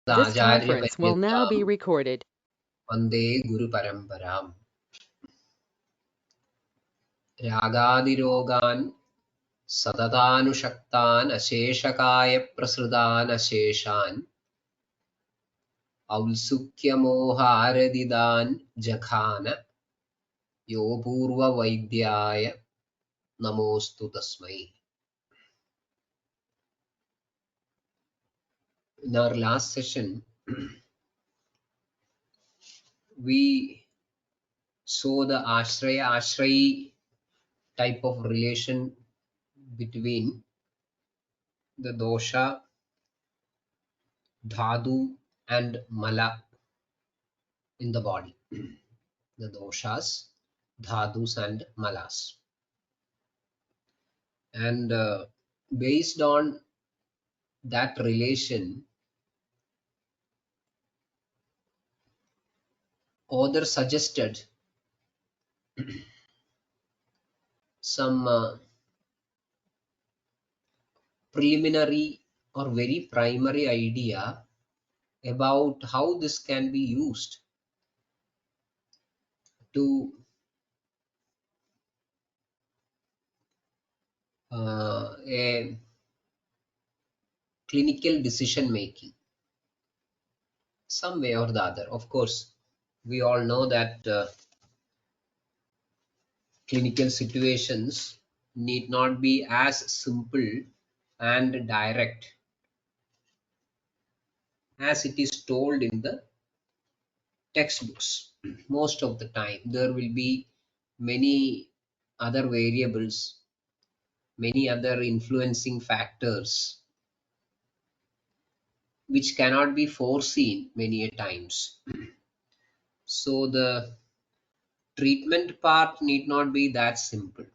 This Acharya conference will now be Vaidyatam recorded. Vande Guru Paramparam. Ragadirogan Satatanushaktan Asheshakaya Prasrudan Asheshan Aulsukyamoharadidan Jakhana Yopurva Vaidyaya Namostu Tasmai. In our last session, we saw the Ashrayi type of relation between the dosha, dhatu, and mala in the body. The doshas, dhatus, and malas. And based on that relation, author suggested some preliminary or very primary idea about how this can be used to a clinical decision making, some way or the other. Of course, we all know that clinical situations need not be as simple and direct as it is told in the textbooks. Most of the time, there will be many other variables, many other influencing factors which cannot be foreseen many a times. So the treatment part need not be that simple.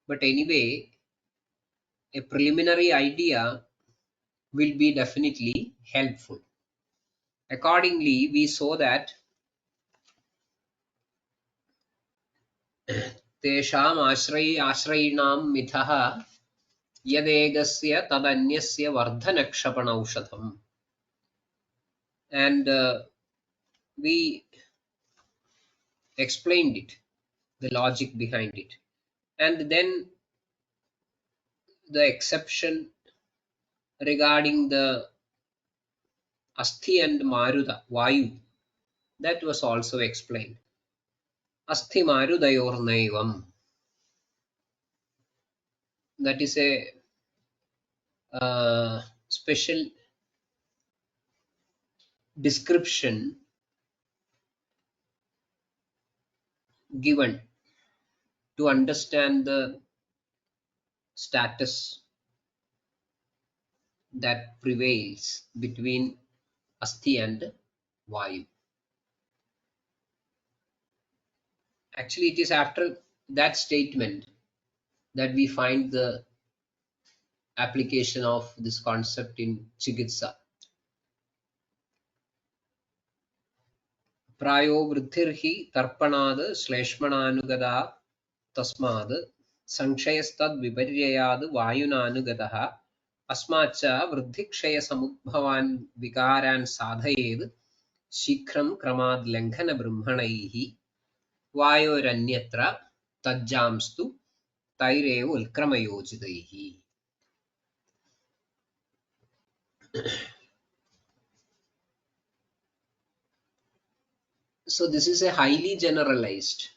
But anyway, a preliminary idea will be definitely helpful. Accordingly, we saw that तेषाम् आश्रयिणां मिथः यदेगस्य तदन्यस्य वर्धनक्षपणौषधम्. And we explained it, the logic behind it. And then the exception regarding the Asthi and Maruda, Vayu, that was also explained. Asthi Marudayornaivam. That is a special description given to understand the status that prevails between Asthi and Vayu. Actually, it is after that statement that we find the application of this concept in Chikitsa. Prayo vruddhirhi tarpanad shleshmananugada tasmad sanshayastad viparyayad vayunanugadaha asmacha vruddhikshaya samudbhavan vikaran sadhayed shikram kramad langhana brahmanaihi vayoranyatra tajjamstu tairev ulkramayojidaihi. So this is a highly generalized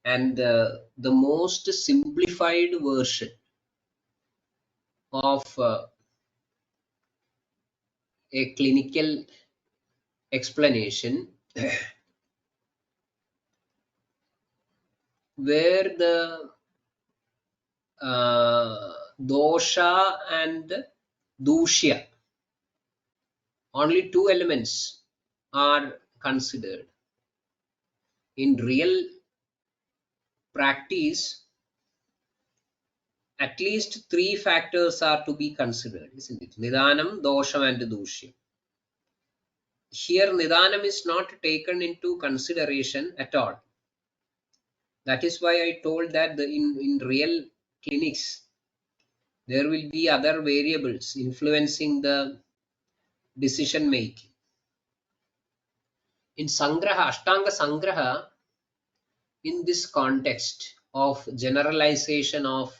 and the most simplified version of a clinical explanation where the dosha and dushya, only two elements are considered. In real practice, at least three factors are to be considered, isn't it? Nidanam, dosham, and dushya. Here, nidanam is not taken into consideration at all. That is why I told that in real clinics, There will be other variables influencing the decision making. In Sangraha, Ashtanga Sangraha, in this context of generalization of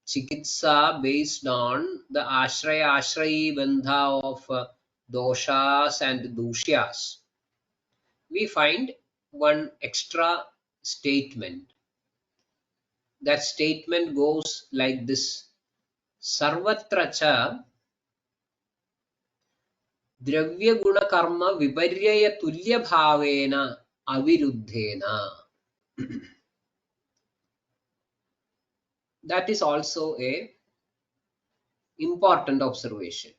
chikitsa based on the ashraya ashrayi bandha of doshas and dushyas, we find one extra statement. That statement goes like this: Sarvatra cha द्रव्य गुण कर्म विपर्यय तुल्य भावेन aviruddhena. That is also a important observation.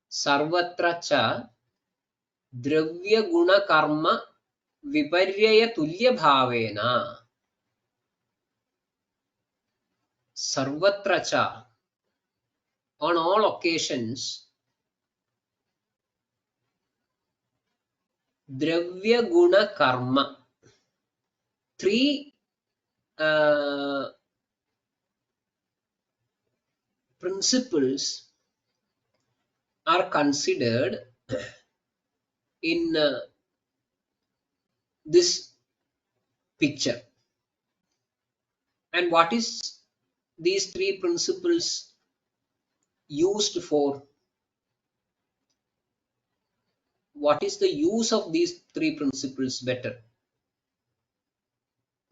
Sarvatra cha द्रव्य गुण कर्म विपर्यय तुल्य भावेन. Sarvatra cha, on all occasions, dravya guna karma, three principles are considered in this picture. And what is these three principles used for? What is the use of these three principles better?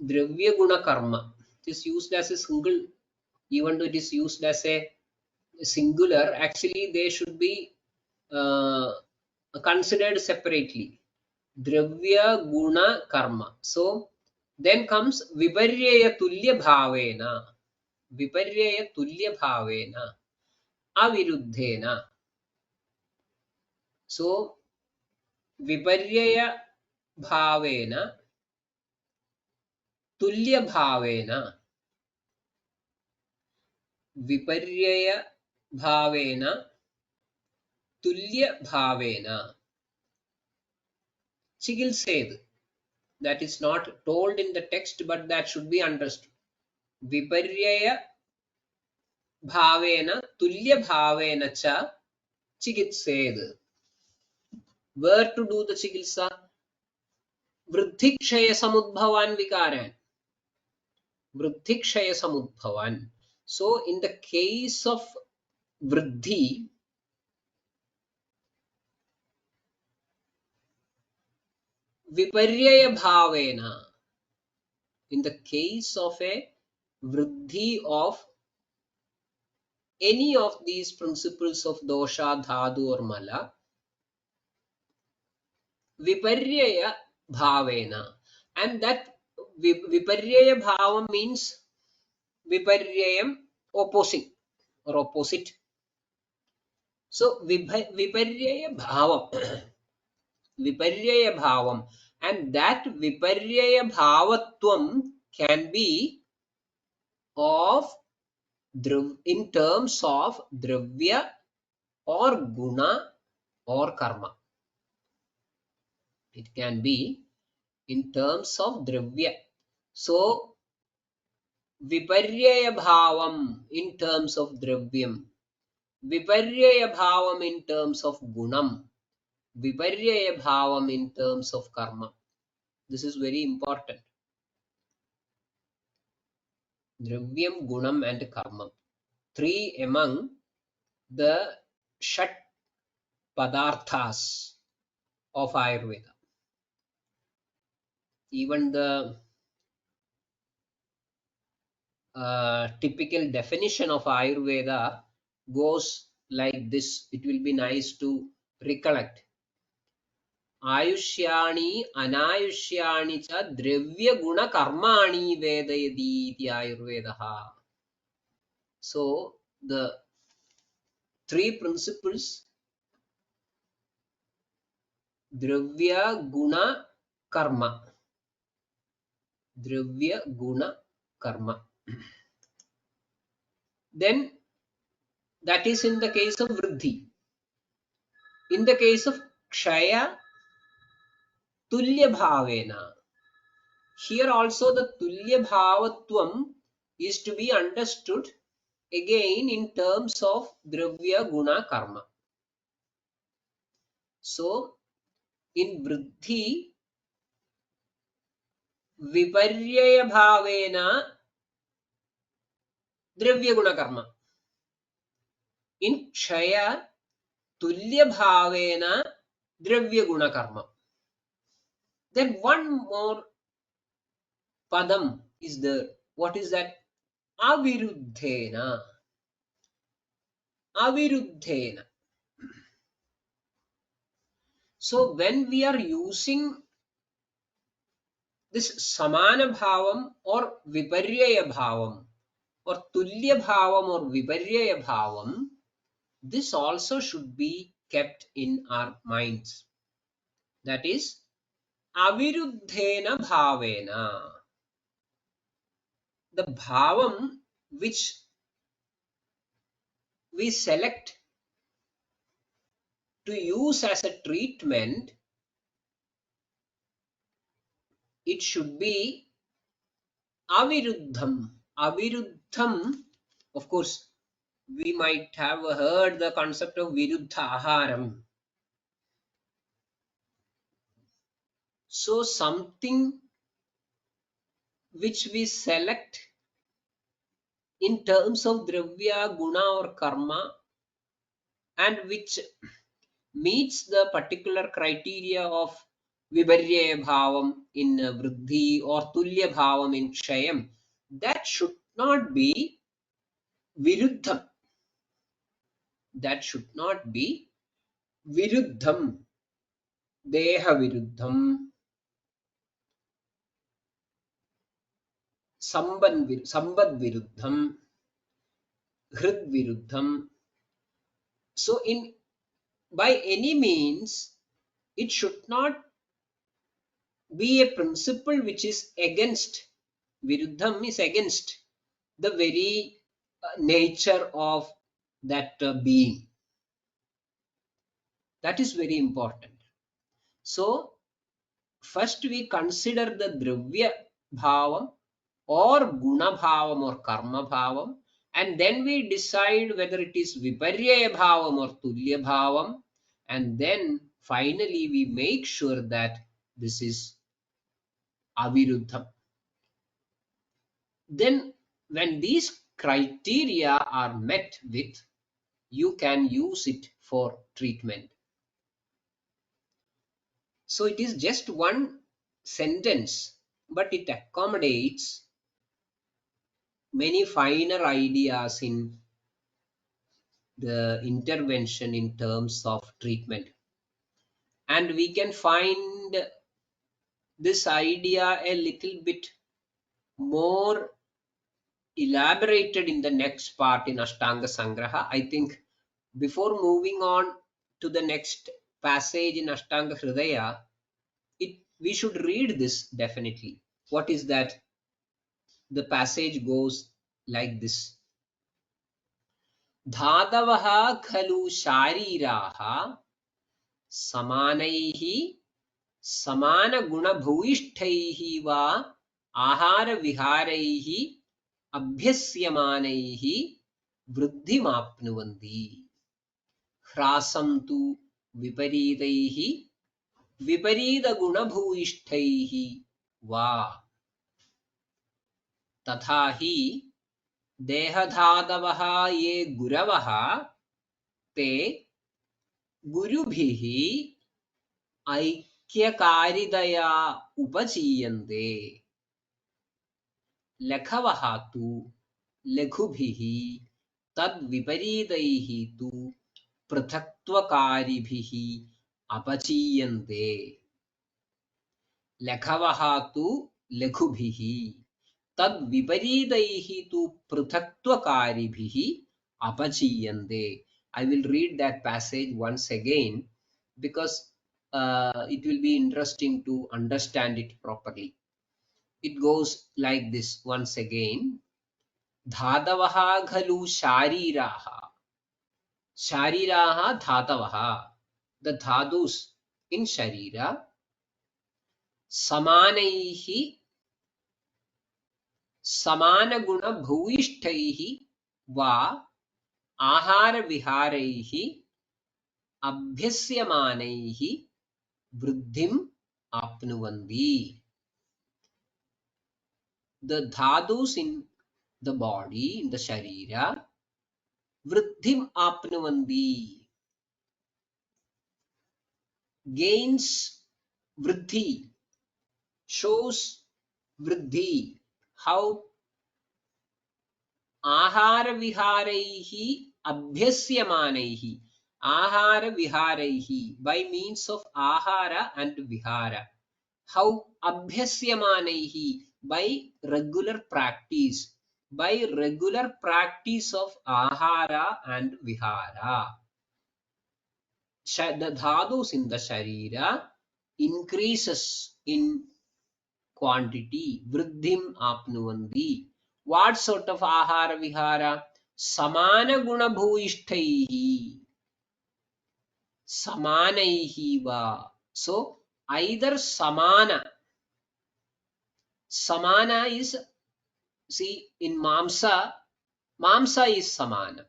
Dravya guna karma, it is used as a single, even though it is used as a singular, actually they should be considered separately. Dravya guna karma. So then comes viparyaya tulya bhavena. Viparyaya tulya bhavena aviruddhena. So viparyaya bhavena tulya bhavena. Viparyaya bhavena tulya bhavena chikilsed. That is not told in the text, but that should be understood. Viparyaya bhavena tulya bhavena cha chikitsed. Where to do the chikitsa? Vruddhikshaya samudbhavan vikaran. Vruddhikshaya samudbhavan. So in the case of vruddhi, viparyaya bhavena. In the case of a vruddhi of any of these principles of dosha, dhadu or mala, viparyaya bhavena. And that viparyaya bhava means viparyayam, opposing or opposite. So viparyaya bhavam. Viparyaya bhavam. And that viparyaya bhavatvam can be of in terms of dravya or guna or karma. It can be in terms of dravya. So viparyaya bhavam in terms of dravyam, viparyaya bhavam in terms of gunam, viparyaya bhavam in terms of karma. This is very important. Dravyam, gunam and karma. Three among the shat padarthas of Ayurveda. Even the typical definition of Ayurveda goes like this. It will be nice to recollect. Ayushyani anayushyani cha dravya guna karmani vedayati iti Ayurvedaha. So the three principles, dravya guna karma. Dravya guna karma. Then that is in the case of vruddhi. In the case of kshaya, tulya bhavena. Here also the tulya bhavatvam is to be understood again in terms of dravya, guna, karma. So in vriddhi, viparyaya bhavena dravya, guna, karma. In kshaya, tulya bhavena dravya, guna, karma. Then one more padam is there. What is that? Aviruddhena. Aviruddhena. So when we are using this samana bhavam or viparyaya bhavam or tulya bhavam or viparyaya bhavam, this also should be kept in our minds. That is aviruddhena bhavena. The bhavam which we select to use as a treatment, it should be aviruddham. Aviruddham, of course, we might have heard the concept of viruddha aharam. So something which we select in terms of dravya, guna or karma, and which meets the particular criteria of viparyaya bhavam in vriddhi or tulya bhavam in kshayam, that should not be viruddham. That should not be viruddham. Deha viruddham. Sambad viruddham. Hrid viruddham. So in by any means, it should not be a principle which is against. Viruddham is against the very nature of that being. That is very important. So first we consider the dravya bhavam or guna bhavam or karma bhavam, and then we decide whether it is viparyaya bhavam or tulya bhavam, and then finally we make sure that this is aviruddham. Then when these criteria are met with, you can use it for treatment. So it is just one sentence, but it accommodates many finer ideas in the intervention in terms of treatment. And we can find this idea a little bit more elaborated in the next part in Ashtanga Sangraha. I think before moving on to the next passage in Ashtanga Hridaya, we should read this definitely. What is that? The passage goes like this. Dhadavaha khalu shariraha samanaihi samana guna bhuishtaihi va ahara viharaihi abhyasyamaihi vruddhimapnuvanti hrasam tu viparitaihi viparita guna bhuishtaihi va तथा ही देहधातवः ये गुरवः ते गुरुभिः ऐक्यकारितया उपचीयन्ते लघवः तु लघुभिः तद्विपरीतैः तु पृथक्त्वकारिभिः अपचीयन्ते लघवः तु लघुभिः तद विपरीतैः तु पृथक्त्वकारिभिः अपचीयन्ते. I will read that passage once again because it will be interesting to understand it properly. It goes like this once again. Dhadavaha khalu shariraha. Shariraha dhatavaha. The dhadus in sharira. Samanaihi samana guna bhuishtaihi va ahara viharaihi abhyasyamanaihi vruddhim apnuvanti. The dhadus in the body, in the sharira, vruddhim apnuvanti, gains vriddhi, shows vriddhi. How? Ahara viharaihi abhyasyamanaihi. Ahara viharaihi, by means of ahara and vihara. How? Abhyasyamanaihi, by regular practice. By regular practice of ahara and vihara, the dhadus in the sharira increases in quantity. Vriddhim apnuvanti. What sort of ahara vihara? Samana guna bhuishtaihi, samanaihi va. So either samana is, see, in mamsa is samana.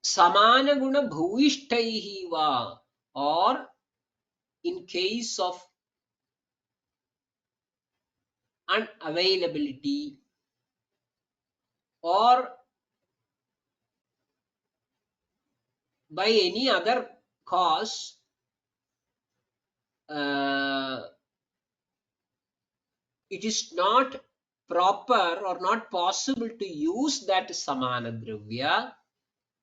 Samana guna bhuishtaihi va, or in case of unavailability or by any other cause, it is not proper or not possible to use that samana dravya,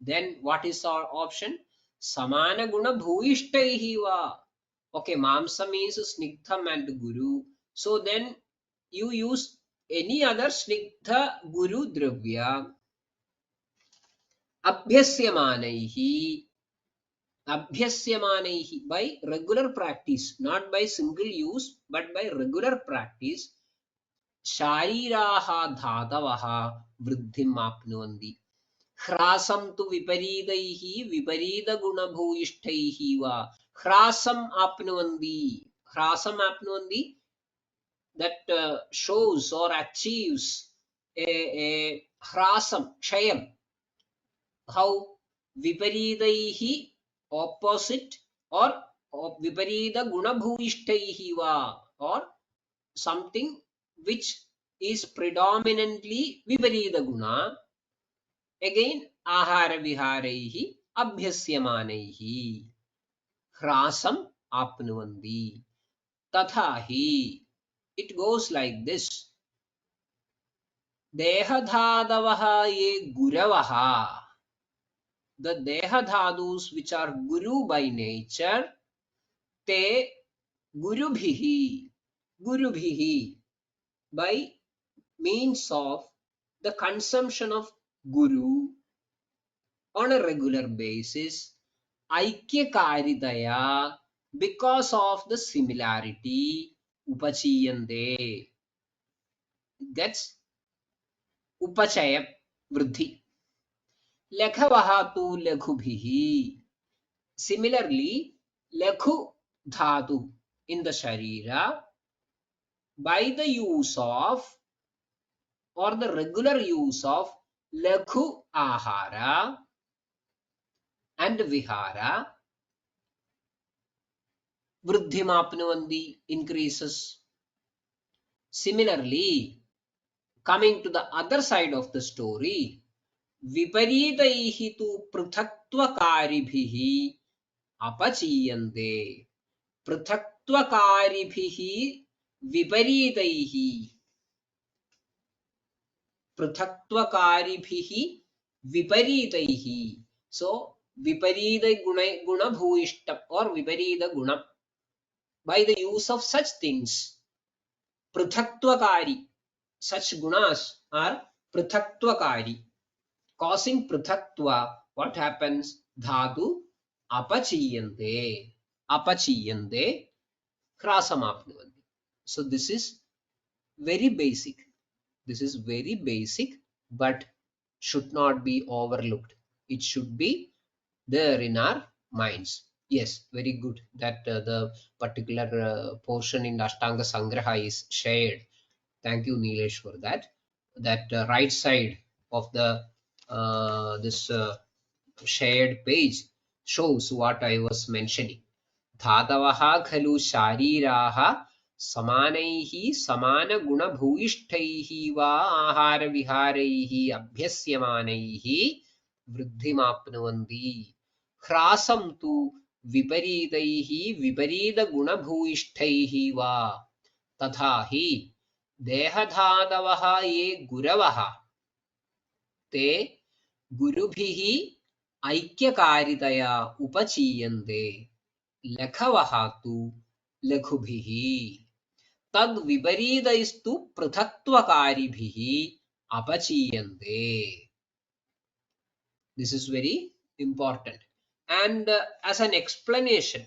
then what is our option? Samana guna bhuishtaihi va. Okay, mamsa means snigdham and guru, so then you use any other snigdha guru dravya. Abhyasyamanaihi, abhyasyamanaihi, by regular practice, not by single use but by regular practice, शारीराः धातवः वृद्धिम् आप्नुवन्ति. ह्रासं तु विपरीतैः विपरीतगुणभूयिष्ठैः वा ह्रासम् आप्नुवन्ति. ह्रासम् आप्नुवन्ति, that shows or achieves a ह्रासं, kshayam. How? Viparitaihi, opposite, or viparita gunabhuishtaihi va, or something which is predominantly viparita guna. Again, ahara viharaihi abhyasyamanaihi hrasam apnuvanti. Tatha hi, it goes like this. Dehadhadavaha ye guravaha, the dehadhadus which are guru by nature, te gurubhihi, by means of the consumption of guru on a regular basis, aikyakaritaya, because of the similarity, upachiyante, gets upachaya vruddhi. Laghavaha tu laghubhihi, similarly laghu dhatu in the sharira, by the use of or the regular use of laghu ahara and vihara, vruddhim apnuvanti, increases. Similarly, coming to the other side of the story, viparitaihi tu pruthaktvakaribhihi apachiyante. Pruthaktvakaribhihi viparitaihi, pruthaktvakaribhihi viparitaihi. So viparita guna bhuishtam or viparita guna, by the use of such things, pruthaktvakari, such gunas are pruthaktvakari, causing pruthaktva. What happens? Dhatu apachiyante, apachiyante hrasam apnuvanti. So this is very basic. This is very basic, but should not be overlooked. It should be there in our minds. Yes, very good that the particular portion in Ashtanga Sangraha is shared. Thank you, Nilesh, for that. that right side of the this shared page shows what I was mentioning. Dhadavaha khalu shariraha samanaihi samanagunabhuishtaihi va ahara viharaihi abhyasyamanaihi vruddhimapnuvanti. Hrasam tu viparidaihi viparidagунabhuishtaihi va तथा हि देहधातवः ये गुरवः ते गुरुभिः ऐक्यकारितया उपचीयन्ते लघवः तु लघुभिः तद् विपरीतैस्तु पृथक्त्वकारिभिः अपचीयन्ते. This is very important. And as an explanation,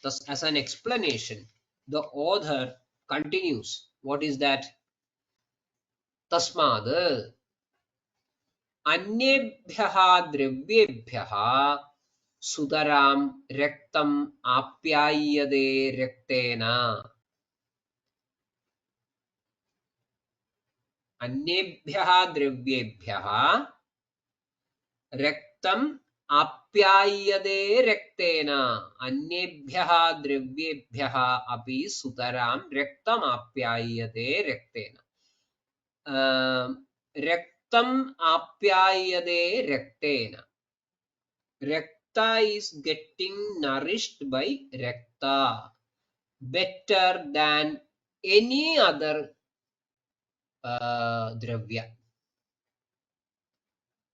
thus as an explanation, the author continues. What is that? तस्माद् अन्येभ्यः द्रव्येभ्यः सुतरां रक्तम् आप्याय्यते रक्तेन. अन्येभ्यः द्रव्येभ्यः रक्तम् आप्याय्यते रक्तेन. अन्येभ्यः द्रव्येभ्यः अपि सुतरां रक्तम् आप्याय्यते रक्तेन. रक्तम् आप्याय्यते रक्तेन. Rakta is getting nourished by Rakta better than any other dravya.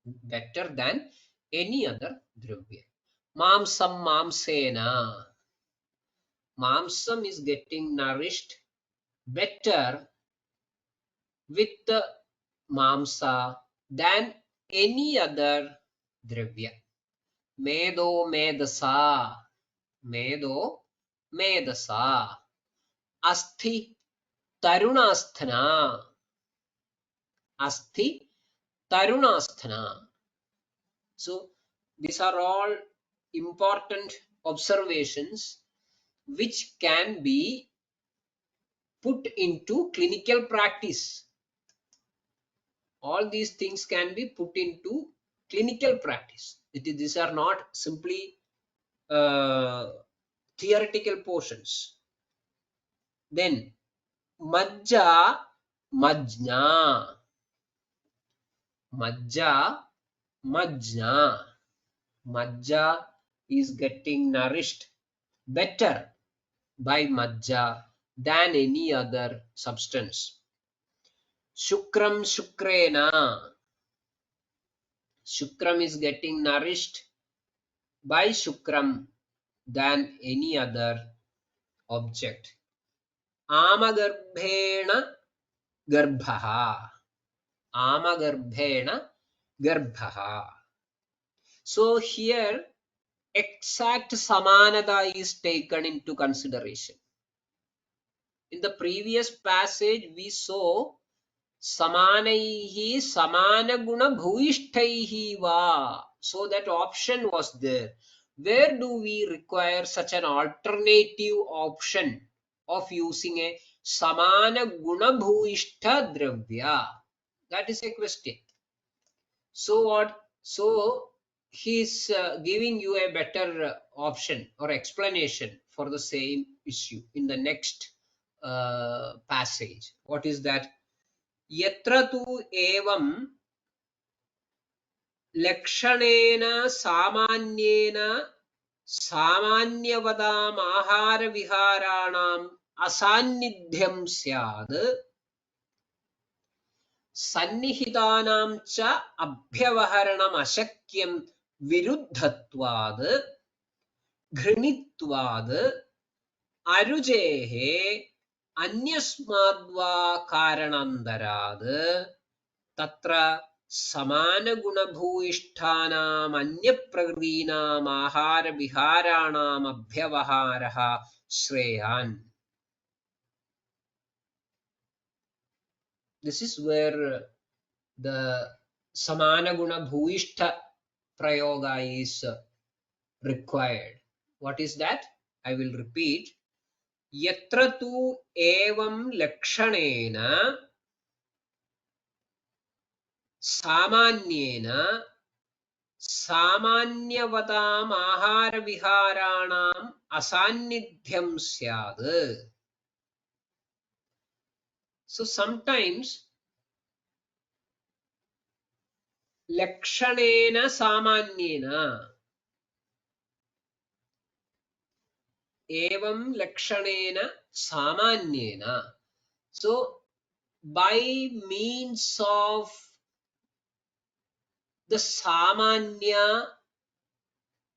Better than any other dravya. Mamsam mamsena. Mamsam is getting nourished better with the mamsa than any other dravya. Medo medasa. Medo medasa. Asthi tarunasthana. Asthi tarunasthana. So these are all important observations which can be put into clinical practice. All these things can be put into clinical practice. These are not simply theoretical portions. Then majja majna. Majja majna. Majja is getting nourished better by majja than any other substance. Shukram shukrena. Shukram is getting nourished by shukram than any other object. Amagarbhena garbhaha. Amagarbhena garbhaha. So here exact samanata is taken into consideration. In the previous passage we saw samanaihi samanaguna bhuishtaihi va. So that option was there. Where do we require such an alternative option of using a samanaguna bhuishtha dravya? That is a question. So what? So he is giving you a better option or explanation for the same issue in the next passage. What is that? Yatra tu evam लक्षणेन सामान्येन सामान्यवदाम् आहारविहाराणाम् असान्निध्यं स्यात् सन्निहितानां च अभ्यवहरणम् अशक्यं विरुद्धत्वात् घृणित्वात् अरुचेः अन्यस्माद्वा कारणान्तरात् तत्र समानगुणभूयिष्ठानाम् अन्यप्रकृतीनाम् आहारविहाराणाम् अभ्यवहारः श्रेयान्. This is where the samanaguna-bhuishtha prayoga is required. What is that? I will repeat. Yatra tu evam lakshanena Samanyena Samanyavatam Ahara Viharanam Asannidhyam Syad. So sometimes Lakshanena Samanyena Evam Lakshanena Samanyena. So by means of the Samanya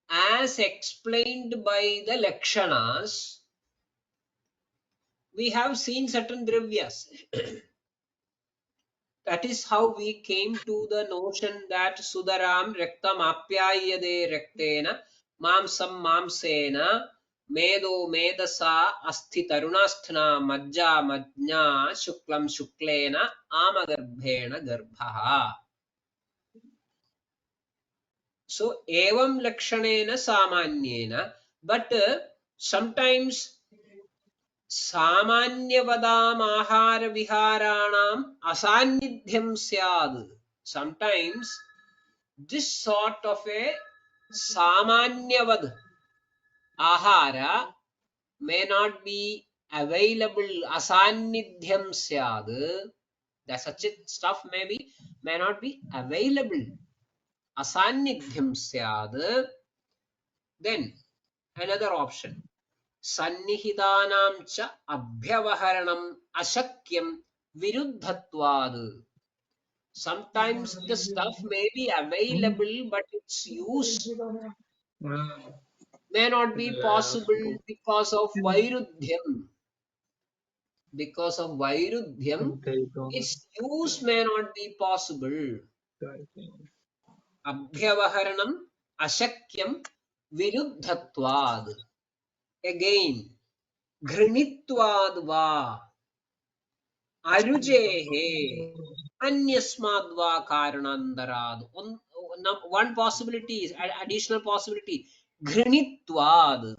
as explained by the Lakshanas, we have seen certain dravyas. That is how we came to the notion that Sudaram Rektam Apyayade Rektena Mamsam Mamsena Medo Medasa Asti Tarunasthana Majja Majna Shuklam Shuklena Amagarbhena Garbhaha. So evam lakshanena samanyena, but sometimes samanyavadam ahara viharanam asannidhyam syad. Sometimes this sort of a samanyavad ahara may not be available. Asannidhyam syad. That such a stuff may not be available. Asannidhyam syad. Then another option. Sannihitanam cha abhyavaharanam ashakyam viruddhatvad. Sometimes the stuff may be available, but its use may not be possible because of vairudhyam. Because of vairudhyam, its use may not be possible. Abhyavaharanam ashakyam viruddhatvad. Again, घृणित्वाद् वा arujehe anyasmadva karanandarad. One possibility is additional possibility, ghrinittvad,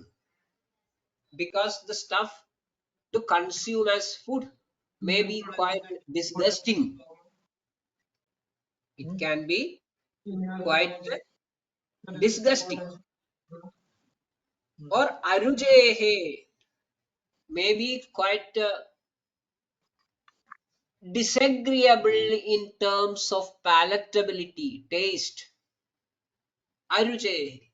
because the stuff to consume as food may be quite disgusting. It can be quite disgusting. Or arujehe may be quite disagreeable in terms of palatability, taste. Arujehe.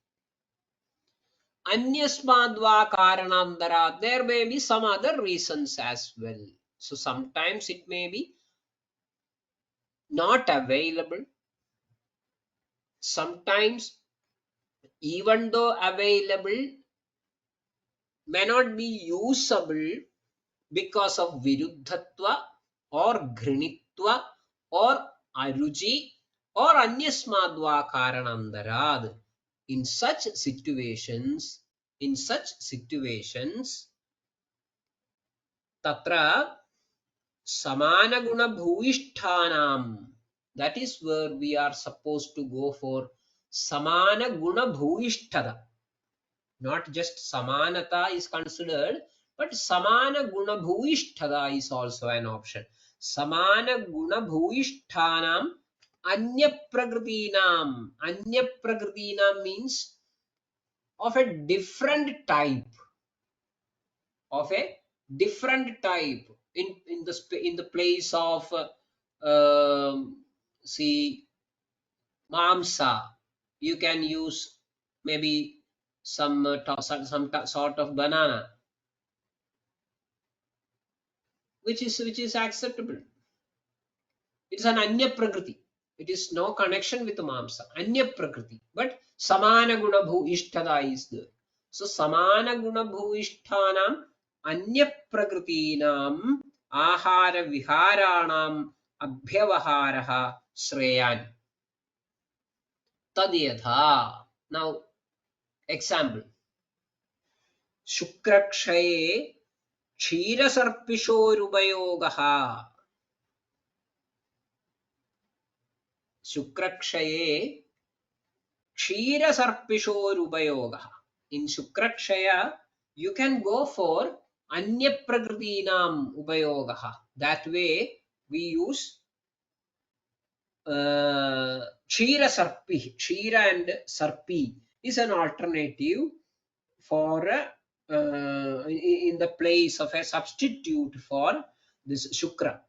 Anyasmadva karanandara, there may be some other reasons as well. So sometimes it may be not available. Sometimes even though available may not be usable because of viruddhatva or grinitva or aruji or anyasmadva karanandarad. In such situations, tatra samana guna bhuishthanam, that is where we are supposed to go for samana guna bhuishthada. Not just samanata is considered, but samana guna bhuishthada is also an option. Samana guna bhuishthanam anya prakrtinam means of a different type, in the place of see mamsa. You can use maybe some sort of banana, which is acceptable. It is an anya prakriti. It is no connection with mamsa, anya prakriti. But samana guna bhu ishtada is there. So samana guna bhu ishthanam anya prakritinam ahara viharanam abhyavaharaha shreyan. Tadyatha. Now example. Shukrakshaye क्षीरसर्पिषोरुपयोगः. Shukrakshaye क्षीरसर्पिषोरुपयोगः. In Shukrakshaya, you can go for anya prakritinam upayogah. That way we use Kshira Sarpi, Kshira and Sarpi is an alternative for in the place of a substitute for this Shukra.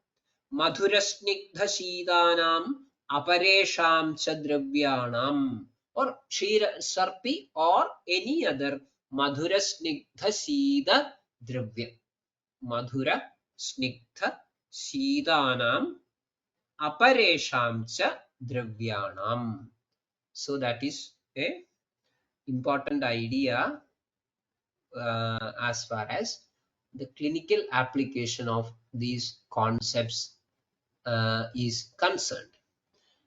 Madhurasnigdha Sheedanam Aparesham cha Dravyanam, or Kshira Sarpi or any other Madhura Snigdha Sheeda Dravya. Madhura Snigdha Sheedanam Aparesham cha Dravyanam. So that is a important idea as far as the clinical application of these concepts is concerned.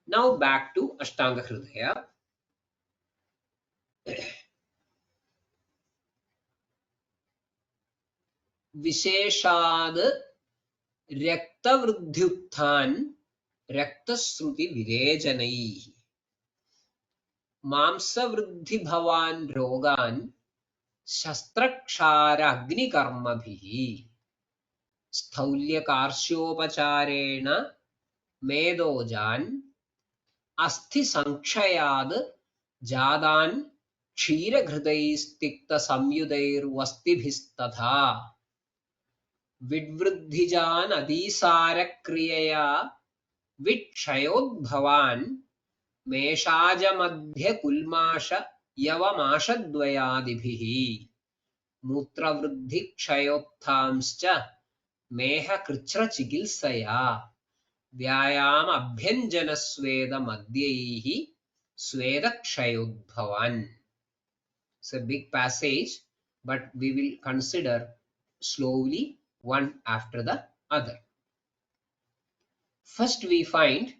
Now back to Ashtanga Hridaya. Visheshad Raktavruddhyuthan Raktasruti Virejanai Mamsavruddhi Bhavan Rogan Shastrakshara Agnikarmabhihi Sthaulyakarshyopachareణ Medojan Asthi Sankshayad Jadan Ksheeraghृदैस्तिक्त samyudairvastibhistatha Vidvruddhijan Adisarakriyaya Vitshayodbhavan Meshajamadhya Kulmasha Yavamashadvayadibhihi Mutravruddhi Kshayothamscha Meha Krichra Chikilsaya Vyayam Abhyanjana Sweda Madhyehi Sweda Kshayodbhavan. It's a big passage, but we will consider slowly one after the other. First we find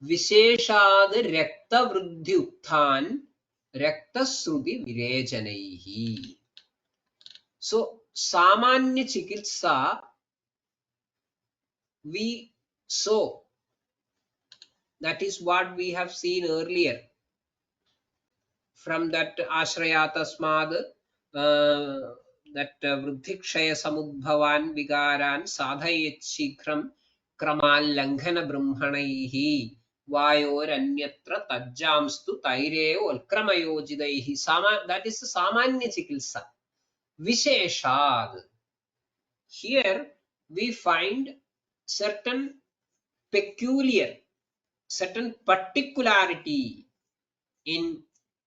Visheshad Rakta Vruddhi Utthan Rakta Sruti Virejanaihi. So Samanya Chikitsa we saw, that is what we have seen earlier. From that Ashraya Tasmad, that Vruddhikshaya Samudbhavan Vigaran Sadhayet Shikram Kramal Langhana Brahmanaihi Vayor Anyatra Tajamstu Taire Ulkramayojidaihi. That is the Samanya Chikilsa. Visheshad. Here we find certain peculiar, certain particularity in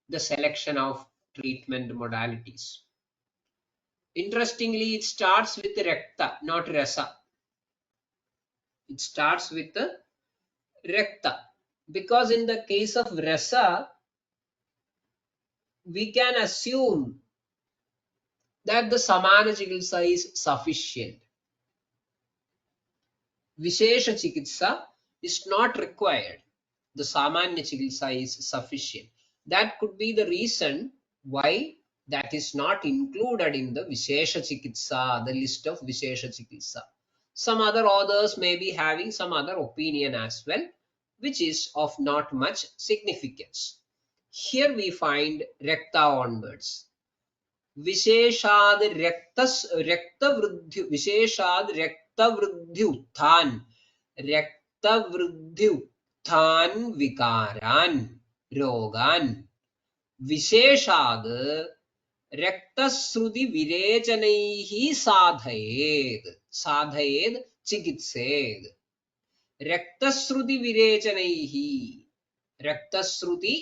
the selection of treatment modalities. Interestingly, it starts with Rakta, not Rasa. It starts with the Rakta. Because in the case of Rasa, we can assume that the Samana Chikitsa is sufficient. Vishesha Chikitsa is not required. The Samanya Chikitsa is sufficient. That could be the reason why that is not included in the Vishesha Chikitsa, the list of Vishesha Chikitsa. Some other authors may be having some other opinion as well, which is of not much significance. Here we find Rakta onwards. Visheshad Rakta Vruddhi Utthan Rakta Vruddhi Utthan Vikaran Rogan Visheshad Raktasruti Virejanaihi Sadhayed Chikitsed Raktasruti Virejanaihi. Raktasruti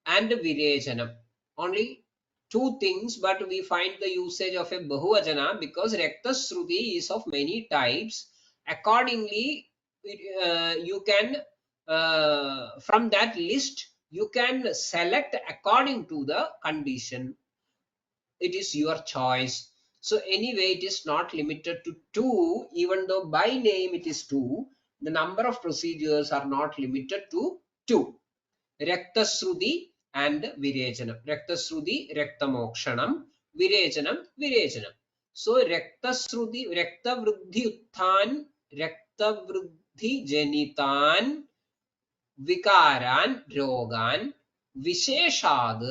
and Virejanam. Only two things, but we find the usage of a Bahuvajana because Raktasruti is of many types. Accordingly, you can, from that list, you can select according to the condition. It is your choice. So anyway, it is not limited to two, even though by name it is two. The number of procedures are not limited to two. Raktasruti and Virejanam. Raktasruti, Raktamokshanam, Virejanam, Virejanam. So Raktasruti, Raktavruddhi Utthan, Raktavruddhi Jenitan, Vikaran, Rogan, Visheshad,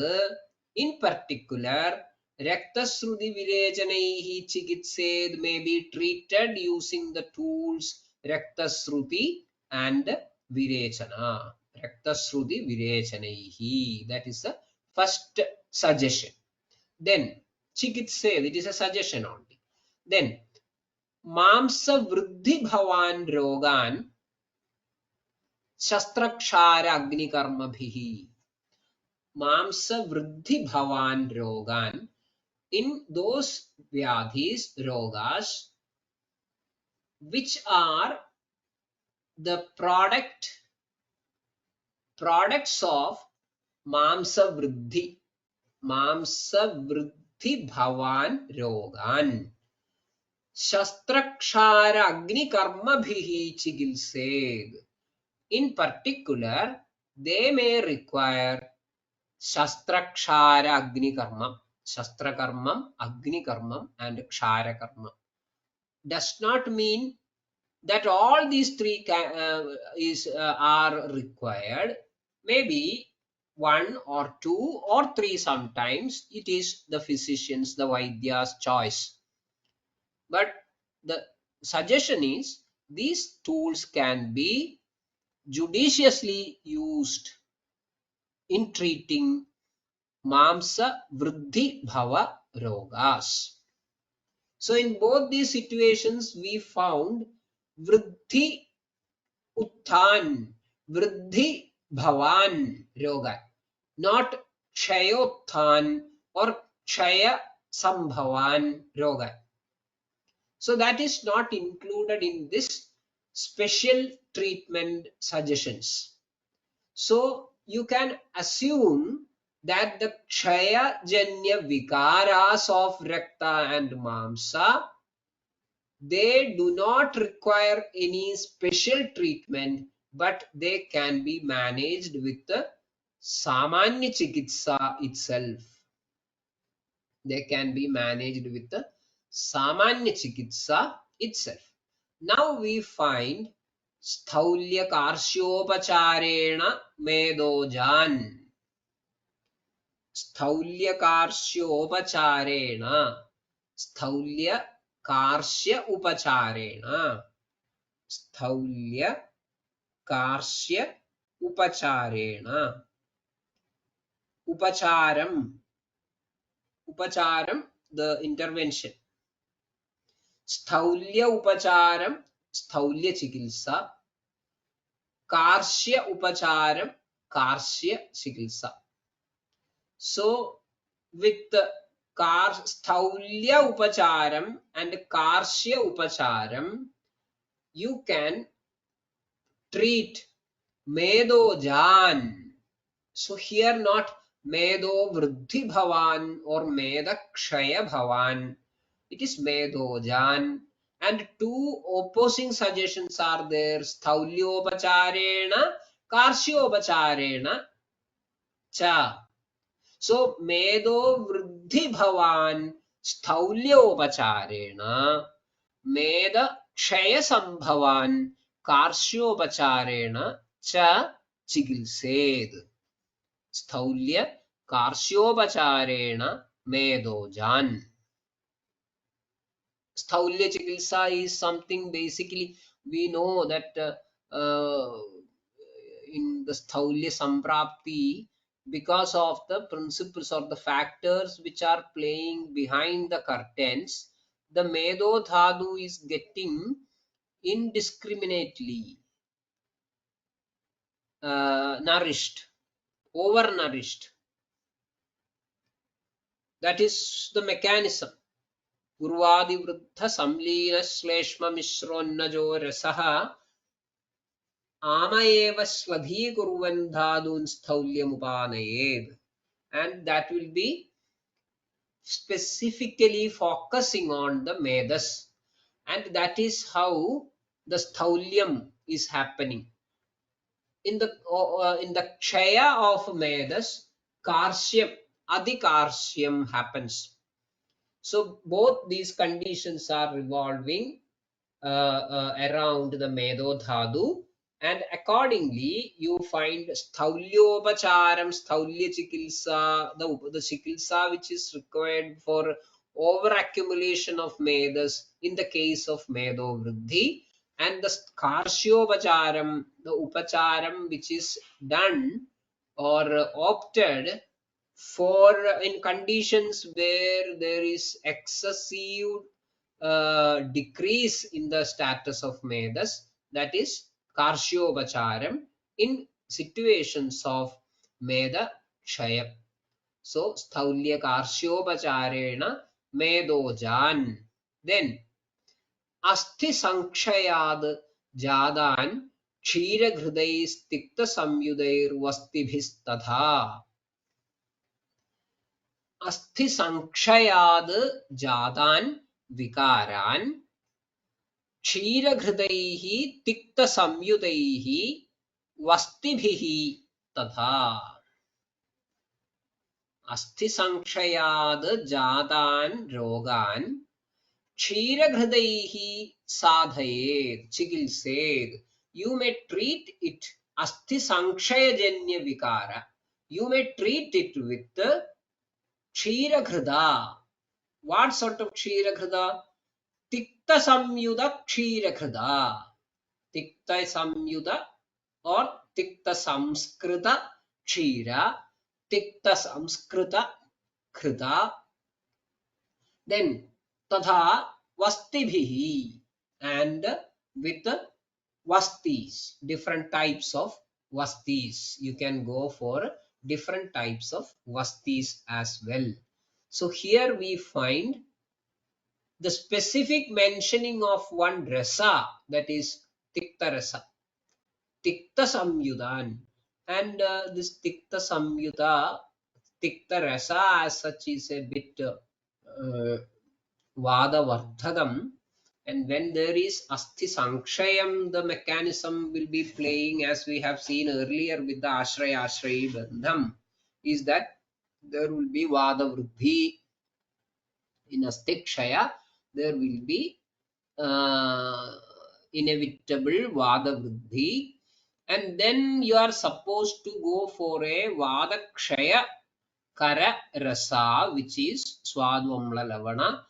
in particular, Raktasruti Virejanaihi Chikitsed may be treated using the tools Raktasruti and virechana. Raktasruti virechanaihi. That is the first suggestion. Then chikitse, it is a suggestion only. Then mamsa vruddhi bhavan rogan shastrakshara agnikarma bhihi. Mamsa vruddhi bhavan rogan. In those vyadhis, rogas, which are the products of mamsa vruddhi bhavan rogan shastrakshara agni karma bhihi chigilsed. In particular, they may require shastrakshara agni karma, shastra karmam, agni karmam, and kshara karma. Does not mean that all these three are required. Maybe one or two or three, sometimes it is the physician's, the Vaidya's choice. But the suggestion is these tools can be judiciously used in treating mamsa vruddhi bhava rogas. So in both these situations we found vruddhi uttan, vruddhi bhavan roga, not kshayottan or kshaya sambhavan roga. So that is not included in this special treatment suggestions. So you can assume that the kshaya janya vikaras of rakta and mamsa, they do not require any special treatment, but they can be managed with the samanya chikitsa itself. They can be managed with the samanya chikitsa itself. Now we find sthaulya karsyopacharena medojan. Sthaulya karsyopacharena. Sthaulya karsya upacharena. Sthaulya karsya upacharena. Upacharam. Upacharam, the intervention. Sthaulya upacharam, sthaulya chikilsa. Karsya upacharam, karsya chikilsa. So with sthaulya upacharam and karsya upacharam, you can treat medojan. So here not medo vruddhi bhavan or meda kshaya bhavan. It is medojan. And two opposing suggestions are there. Sthaulyopacarena, karsyopacarena cha. So medo vruddhi bhavan sthaulyopacarena, meda kshaya sambhavan karsyopacarena cha chigilsed. Sthaulya karsyopacarena medojan. Sthaulya chikitsa is something, basically we know that in the sthaulya samprapti, because of the principles or the factors which are playing behind the curtains, the medo dhatu is getting indiscriminately nourished, overnourished. That is the mechanism. Urvadi vruddha samleena shleshma mishronnajo rasaha amayeva swadhi kurvan dhadun staulyam. And that will be specifically focusing on the medas. And that is how the staulyam is happening. In the kshaya of medas, karsyam, adhikarsyam happens. So both these conditions are revolving around the medo dhatu, and accordingly you find sthaulyopacharam, sthaulya chikilsa, the chikilsa which is required for over accumulation of medas in the case of medo vruddhi, And the karsyopacharam, the upacharam which is done or opted for in conditions where there is excessive decrease in the status of medas, that is karsyopacharam in situations of meda kshaya. So sthaulya karsyopacharena medojan. Then अस्थि संक्षयाद जादान क्षीरघृदैस्तिक्त संयुदैर्वस्तिभिस्तथा अस्थि संक्षयाद जादान विकारान क्षीरघृदैः तिक्त संयुदैः वस्तिभिः तथा अस्थि संक्षयाद जादान रोगान क्षीरघृदैः साधयेत् चिकित्सेत्. You may treat it asthi sankshayaजन्य vikara. You may treat it with ksheeraghृदा. What sort of ksheeraghृदा? Tikta samyuda ksheeraghृदा. Tikta samyuda or tikta samskrita ksheera. Tikta samskrita घृता. Then तथा vastibhihi, and with vastis, different types of vastis. You can go for different types of vastis as well. So here we find the specific mentioning of one rasa, that is tikta rasa, tikta samyudan. And this tikta samyuda, tikta rasa as such is a bit vada vardhagam, and when there is asthi sankshayam, the mechanism will be playing as we have seen earlier with the ashraya ashrayi bandham, is that there will be vada vruddhi. In asthi kshaya there will be inevitable vada vruddhi, and then you are supposed to go for a vada kshaya kara rasa, which is swadvamla lavana.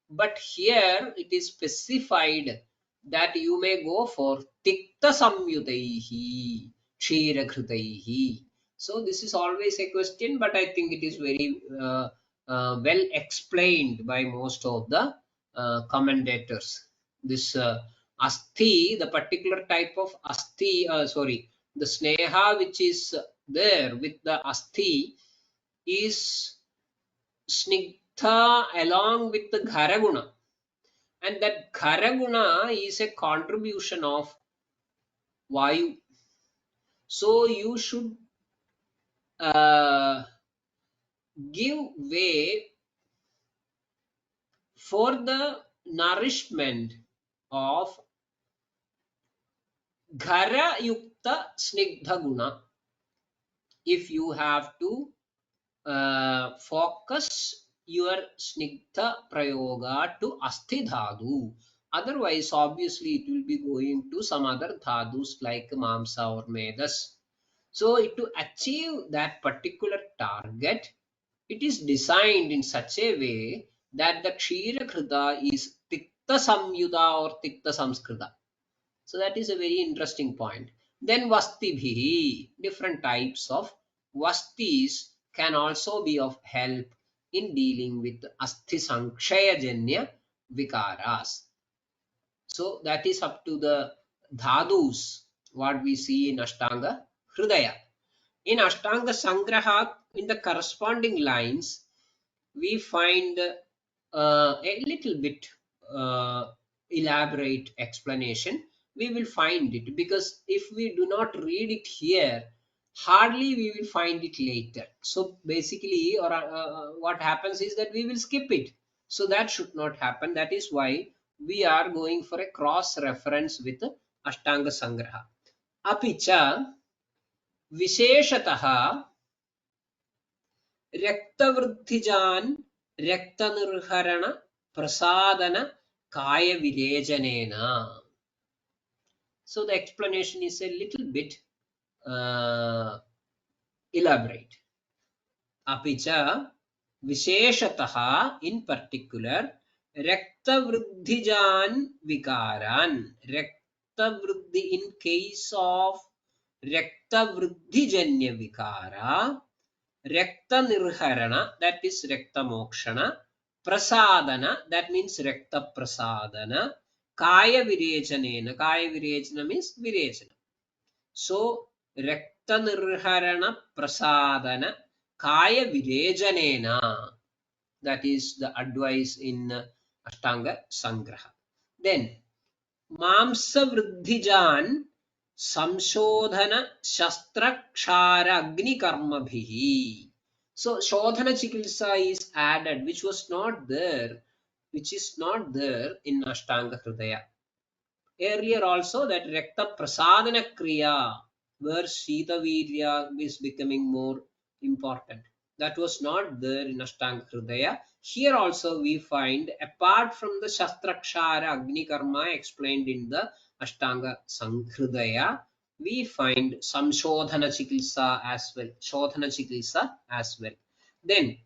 But here it is specified that you may go for tikta samyutaihi ksheeraghृतैहि. So this is always a question, but I think it is very well explained by most of the commentators. This asthi, the particular type of asthi, the sneha which is there with the asthi is snigdha along with the gharaguna, and that gharaguna is a contribution of vayu. So you should give way for the nourishment of ghara yukta snigdha guna if you have to focus your snigdha prayoga to asthi dhadu. Otherwise, obviously, it will be going to some other dhadus like mamsa or medas. So, to achieve that particular target, it is designed in such a way that the ksheeraghृta is tikta samyuda or tikta samskrita. So that is a very interesting point. Then vastibhihi, different types of vastis can also be of help in dealing with asthi sankshayaजन्य vikaras. So that is up to the dhadus, what we see in Ashtanga Hridaya. In Ashtanga Sangraha, in the corresponding lines, we find a little bit elaborate explanation. We will find it, because if we do not read it here, hardly we will find it later. So basically, or what happens is that we will skip it. So that should not happen. That is why we are going for a cross reference with Ashtanga Sangraha. Apicha visheshataha रक्तवृद्धिजान् रक्तनिर्हरण prasadana kaya virejanena. So the explanation is a little bit elaborate. Apicha visheshataha, in particular, raktavruddhijan vikaran, Rakta Vriddhi, in case of Rakta Vriddhi Janya Vikara, Rakta Nirharana, that is Rakta Mokshana, Prasadana, that means Rakta Prasadana, Kaya Virechanena, Kaya Virechana means Virechana. So, Rakta Nirharana Prasadana, Kaya Virejanena, that is the advice in Ashtanga Sangraha. Then, Mamsa Vriddhijan Samshodhana Shastra Kshara Agni Karma Bhihi. So Shodhana Chikilsa is added, which was not there, which is not there in Ashtanga Hridaya. Earlier also that Rakta Prasadana Kriya, where Shita Virya is becoming more important. That was not there in Ashtanga Hridaya. Here also we find, apart from the Shastrakshara Agni Karma explained in the Ashtanga Sanghridaya, we find some Shodhana Chikilsa as well. Shodhana Chikilsa as well. Then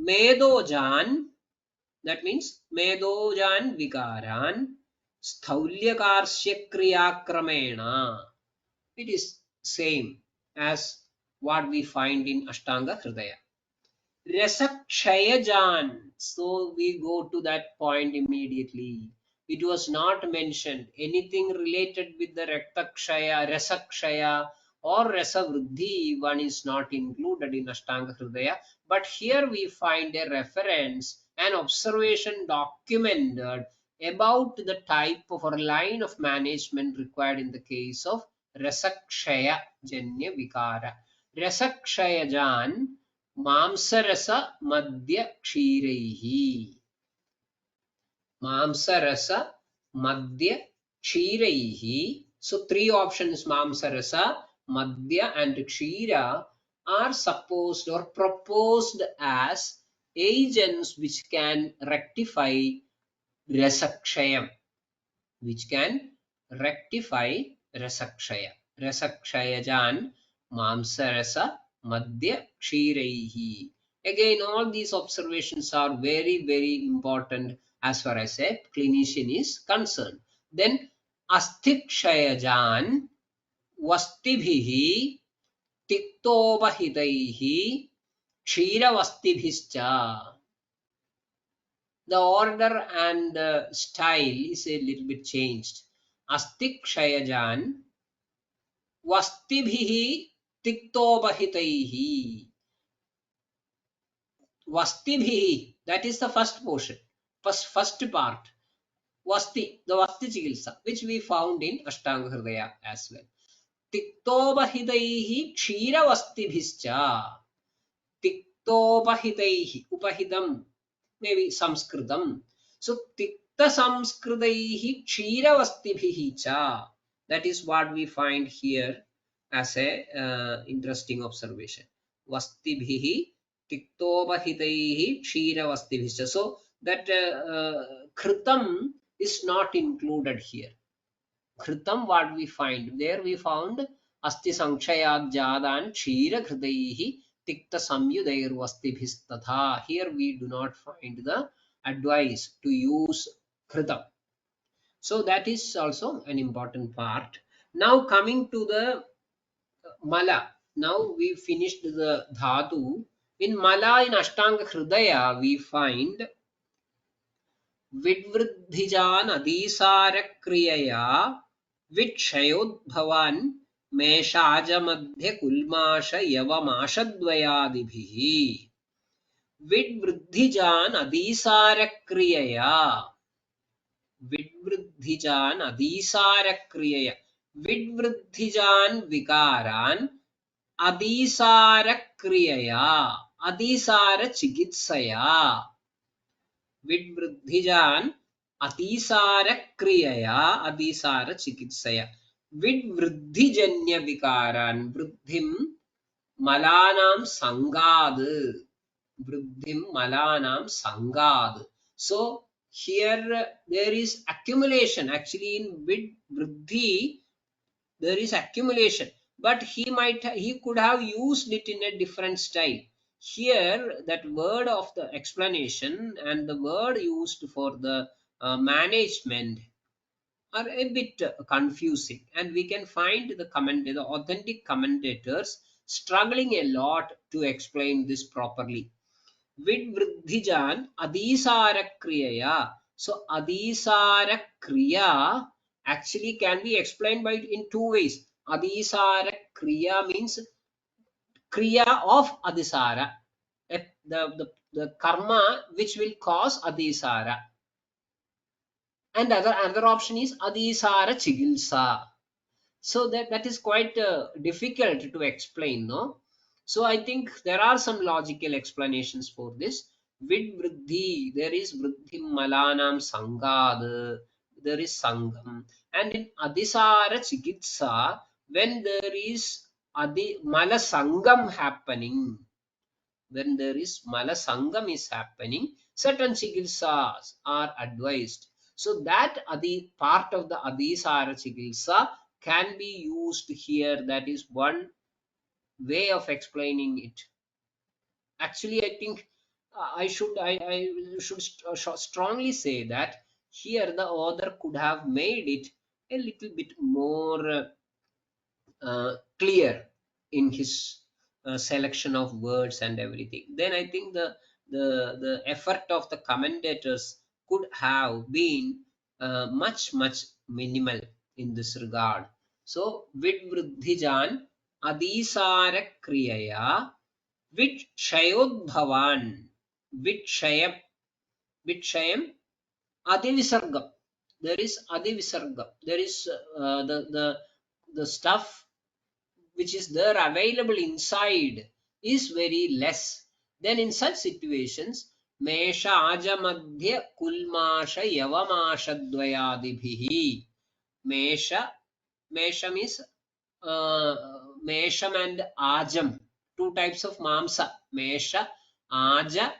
Medojan, that means Medojan Vikaran Sthaulyakarshya Kriyakramena. It is same as what we find in Ashtanga Hridaya. Rasakshayajan. So we go to that point immediately. It was not mentioned. Anything related with the Raktakshaya, Rasakshaya or Rasavruddhi, one is not included in Ashtanga Hridaya. But here we find a reference, an observation documented about the type of or line of management required in the case of Rasakshaya Janya Vikara. Rasakshayajan Mamsarasa Madhya Kshiraihi. Mamsarasa Madhya Kshiraihi. So three options, Mamsarasa, Madhya and Kshira, are supposed or proposed as agents which can rectify Rasakshayam, which can rectify Rasakshaya. Rasakshayajan Mamsarasa Madhya Kshiraihi. Again, all these observations are very, very important as far as a clinician is concerned. Then Asthikshayajan Vastibhihi Tiktobahitaihi Kshiravastibhischa. The order and style is a little bit changed. Asthikshayajan Vastibhihi Tiktobahitaihi. Vastibhihi, that is the first portion, first part. Vasti, the Vasti Chikilsa, which we found in Ashtanga Hridaya as well. Tiktobahitaihi Kshira Vastibhischa. Tiktobahitaihi, Upahidam, maybe Samskritam. So Tikta Samskritaihi Kshira Vastibhihi cha. That is what we find here as a interesting observation. Vastibhihi Tiktobahitaihi Kshira Vastibhischa. So that Kritam is not included here. Kritam, what we find? There we found Asti Sankshayad Jadan Kshira Kritaihi Tikta Samyudair Vastibhistatha. Here we do not find the advice to use Kritam. So that is also an important part. Now coming to the Mala. Now we finished the Dhatu. In Mala, in Ashtanga Hridaya, we find Vidvriddhijan Adhisara Vitshayodbhavan Meshajamadhya Kulmasha Yavamashadvayadibhihi. Vidvriddhijan Adhisara Kriyaya. Vidvriddhijan Adhisara Kriyaya. Vidvriddhijan Vikaran Adhisara Kriyaya. Adhisara Chikitsaya. Vidvriddhijan Atisara Kriyaya Adisara Chikitsaya. Vidvriddhijanya Vikaran Vriddhim Malanam Sangad. Vriddhim Malanam Sangad. So here there is accumulation. Actually in Vidvriddhi there is accumulation. But he could have used it in a different style. Here that word of the explanation and the word used for the management are a bit confusing, and we can find the authentic commentators struggling a lot to explain this properly. Vidvriddhijan adhisara kriyaya. So adhisara kriya actually can be explained by in two ways. Adhisara kriya means kriya of adhisara, the karma which will cause adhisara, and another option is adhisara chigilsa. So that is quite difficult to explain, no? So I think there are some logical explanations for this. Vid vriddhi, there is vriddhi malanam sangad, there is sangam. And in adhisara chikitsa, when there is adi mala sangam happening, when there is mala sangam is happening, certain chikitsas are advised. So that adi part of the adhisara chikitsa can be used here. That is one way of explaining it. Actually, I think I should strongly say that here the author could have made it a little bit more clear in his selection of words and everything. Then I think the effort of the commentators could have been much minimal in this regard. So vidvriddhijan adisara kriyaya vitshayodbhavan, vitshayam, vitshayam adivisargam. There is adivisargam, there is the stuff which is there available inside is very less. Then in such situations, Mesha Ajamadhya Kulmasha Yavamasha Dvayadibhihi. Mesha, Mesham is Mesham and Ajam. Two types of Mamsa. Mesha, Aja,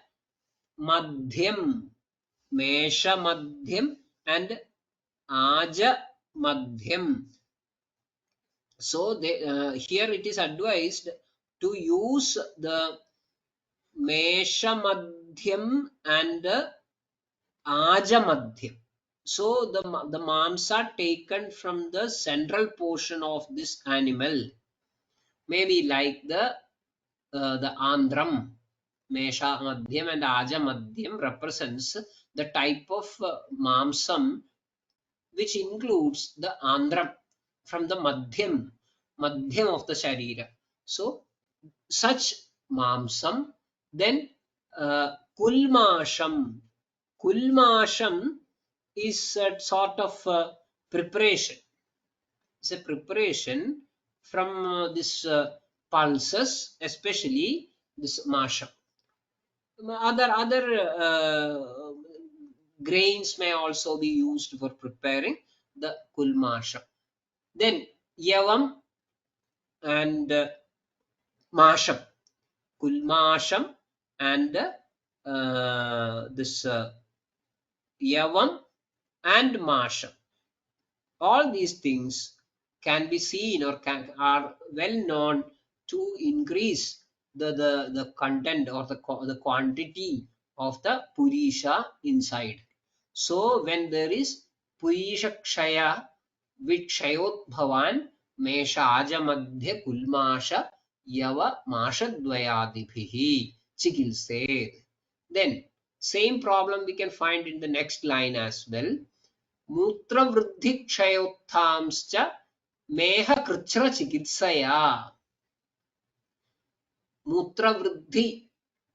Madhyam. Mesha Madhyam and Aja Madhyam. So here it is advised to use the Mesha Madhyam and Aja Madhyam. So the mamsa taken from the central portion of this animal, maybe like the Andhram, Mesha Madhyam and Aja Madhyam represents the type of mamsam which includes the Andhram from the Madhyam of the Sharira. So such mamsam, then kulmasham. Kulmasham is a sort of preparation. It's a preparation from this pulses, especially this masham. Other grains may also be used for preparing the kulmasham. Then yavam and masham, kulmasham and this yavam and masham. All these things can be seen or are well known to increase the content or the quantity of the purisha inside. So when there is purisha kshaya vikshayot bhavan mesha aja madhya kulmasha yava masha dvayadibhihi chikilsed. Then same problem we can find in the next line as well. मूत्र वृद्धि क्षयोत्थांश्च मेह कृच्छ्र चिकित्सया. मूत्र वृद्धि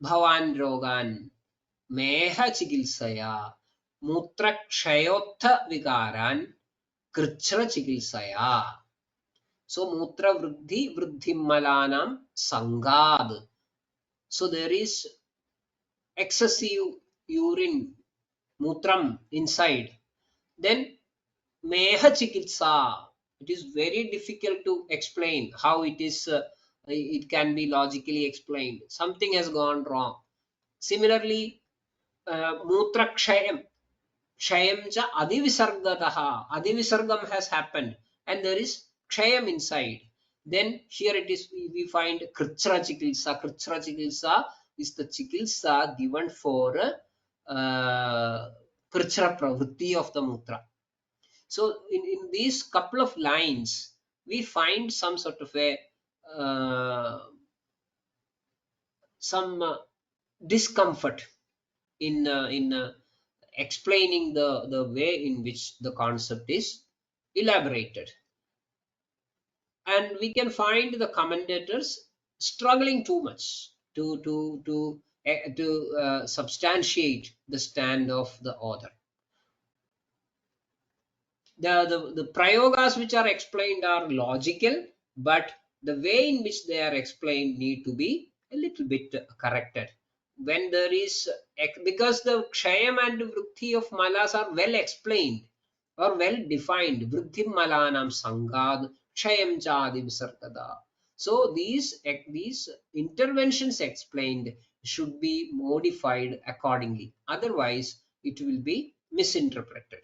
भवान रोगान मेह चिकित्सया. मूत्र क्षयोत्थ विकारान कृच्छ्र चिकित्सया. So मूत्र वृद्धि वृद्धिमलानां संगाद. So there is excessive urine, mutram inside. Then meha chikitsa. It is very difficult to explain how it is. It can be logically explained. Something has gone wrong. Similarly, mutra kshayam. Kshayam cha adivisargataha. Adivisargam has happened, and there is kshayam inside. Then here it is. We find kritsra chikitsa. Kritsra chikitsa is the chikitsa given for kritsra pravritti of the mutra. So in these couple of lines, we find some sort of a some discomfort in explaining the way in which the concept is elaborated, and we can find the commentators struggling too much to substantiate the stand of the author. The prayogas which are explained are logical, but the way in which they are explained need to be a little bit corrected. When there is, because the kshayam and vruddhi of malas are well explained or well defined, vruddhim malanam sangad kshayam chadi visargada. So these interventions explained should be modified accordingly, otherwise it will be misinterpreted.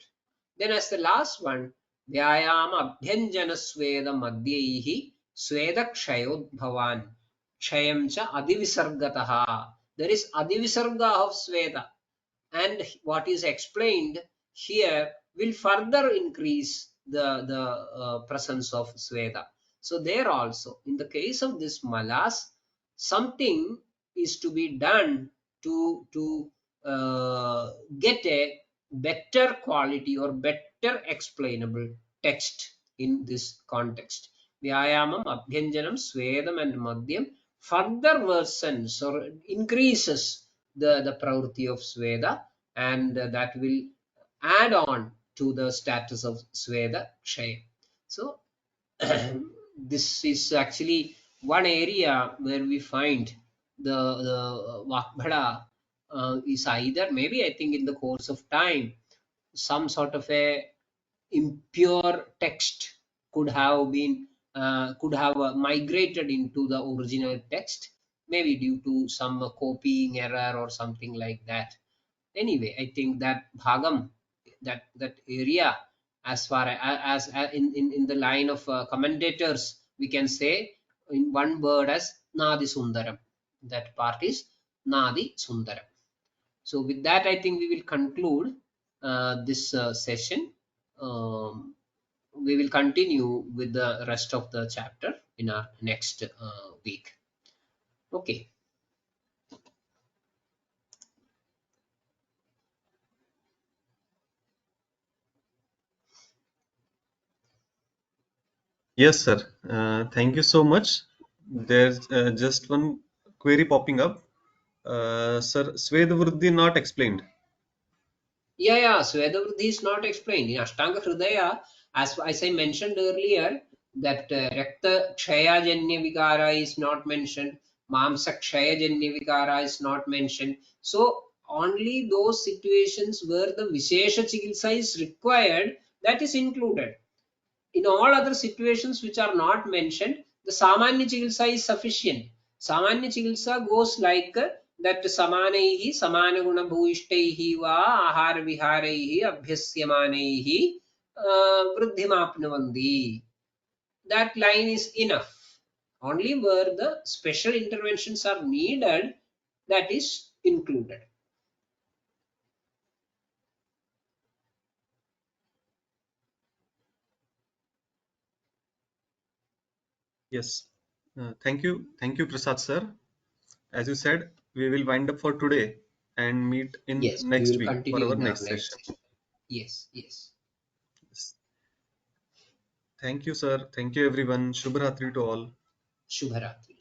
Then as the last one, Vyayama Abhyanjana Sweda Madhyehi Sweda Kshayodbhavan Kshayam cha Adivisargataha. There is Adivisarga of Sweda, and what is explained here will further increase the presence of Sweda. So there also, in the case of this malas, something is to be done to get a better quality or better explainable text in this context. Vyayamam, Abhyanjanam, Swedam and Madhyam further worsens or increases the pravruti of Sweda, and that will add on to the status of Sweda Kshaya. So this is actually one area where we find the Vakbhada is either, maybe I think in the course of time, some sort of a impure text could have been could have migrated into the original text, maybe due to some copying error or something like that. Anyway, I think that bhagam, that area, as far as in the line of commentators, we can say in one word as Nadi Sundaram. That part is Nadi Sundaram. So with that, I think we will conclude this session. We will continue with the rest of the chapter in our next week. Okay. Yes, sir. Thank you so much. There's just one query popping up. Sir, Svedavruddhi not explained. Yeah. Svedavruddhi is not explained. In Ashtanga Hridaya, as I mentioned earlier, that Rakta Kshaya Janya Vikara is not mentioned, Mamsa Kshaya Janya Vikara is not mentioned. So, only those situations where the Vishesha Chikitsa is required, that is included. In all other situations which are not mentioned, the Samanya Chikitsa is sufficient. Samanya Chikitsa goes like that Samanaihi, Samanaguna Bhuishtaihi va Ahara Viharaihi, Abhyasyamanaihi, Vruddhimapnavandi. That line is enough. Only where the special interventions are needed, that is included. Yes. Thank you, Prasad sir. As you said, we will wind up for today and meet in Yes, we next will week for continue our in our next next session. session. Yes. Yes. Thank you, sir. Thank you, everyone. Shubhratri to all. Shubharatri.